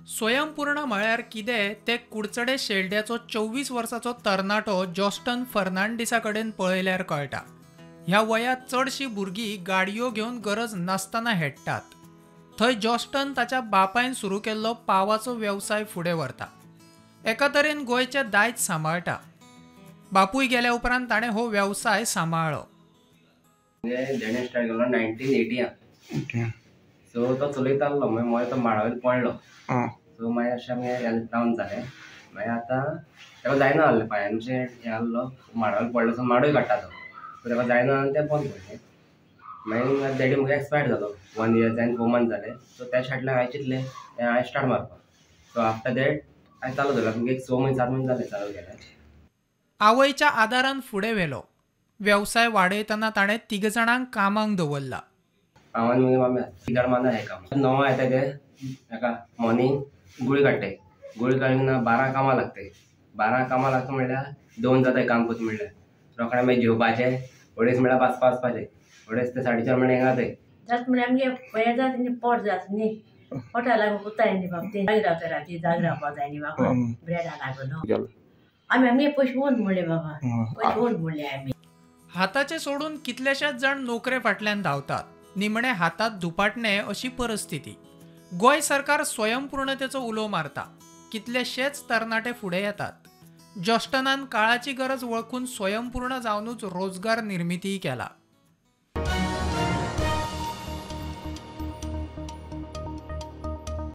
स्वयंपूर्ण म्हळ्यार कितें तें कुडचडे शेल्ड्याचो 24 वर्साचो तरणाटो जॉस्टन फर्नांडिसा कडेन पळयल्यार कळटा। ह्या वयांत चडशीं भुरगीं गाडयो घेवन गरज नासतना हेट्टात। थंय जॉस्टन ताच्या बापायन सुरू केल्लो पावाचो वेवसाय फुडें व्हरता। एका तरेन गोंयचें दायज सांबाळटा। बापूय गेल्या उपरांत ताणें हो वेवसाय सांबाळ्ळो। जेणे स्टार्ट केलो 1980 सो तो चलयतालो मागीर तो माडावयलो पडलो। सो मागीर अशें आमगे डावन जालें। मागीर आतां तेका जायना जालें पांयान अशें हें जाल्लो माडावयलो पडलो सो माडूय काडटा तो। सो तेका जायना जालें तें बंद केलें। मागीर डॅडी म्हगे एक्सपायर्ड जालो 1 year एंड 4 months जालें। सो त्या फाटल्यान हांवें चिंतलें तें हांवें स्टार्ट मारपाक। सो आफ्टर दॅट हांवें चालू केलो। आमगे 6 म्हयने 7 म्हयने जाले चालू केलें। आवयच्या आदारान फुडें व्हेलो। वेवसाय वाडयतना ताणें 3 जाणांक कामाक दवरला। हांव आनी म्हगे मामी 3 जाण माना हे काम 9 येता ते हेका मॉर्निंग गुळी काडटे। गुळी काडून 12 कामां लागते। 12 कामां लागता म्हणल्यार 2 जाता काम करता म्हणल्यार रोखडें मागीर जेवपाचें अडेच म्हणल्यार पाचपा वचपाचें अडेच ते 4:30 म्हणल्यार हेंगा ते जात म्हणल्यार आमगे हें जाता न्ही पोट जाता न्ही पोटा लागून कुताय न्ही बाबा ते जाग रावता राती जाग रावपा जाय न्ही बाबा ब्रेडा लागून आमी आमगे पयशे ओन म्हणले बाबा पयशे ओन म्हणले आमी। हाताचे सोडून कितलेशेच जाण नोकरे फाटल्यान धांवतात। निमणे हातात धुपाटणे अशी परिस्थिती। गोंय सरकार स्वयंपूर्णतेचो उलो मारता। कितलेशेच तरणाटे फुडें येतात। जॉस्टनान काळाची गरज वळखून स्वयंपूर्ण जावनूच रोजगार निर्मितीय केला।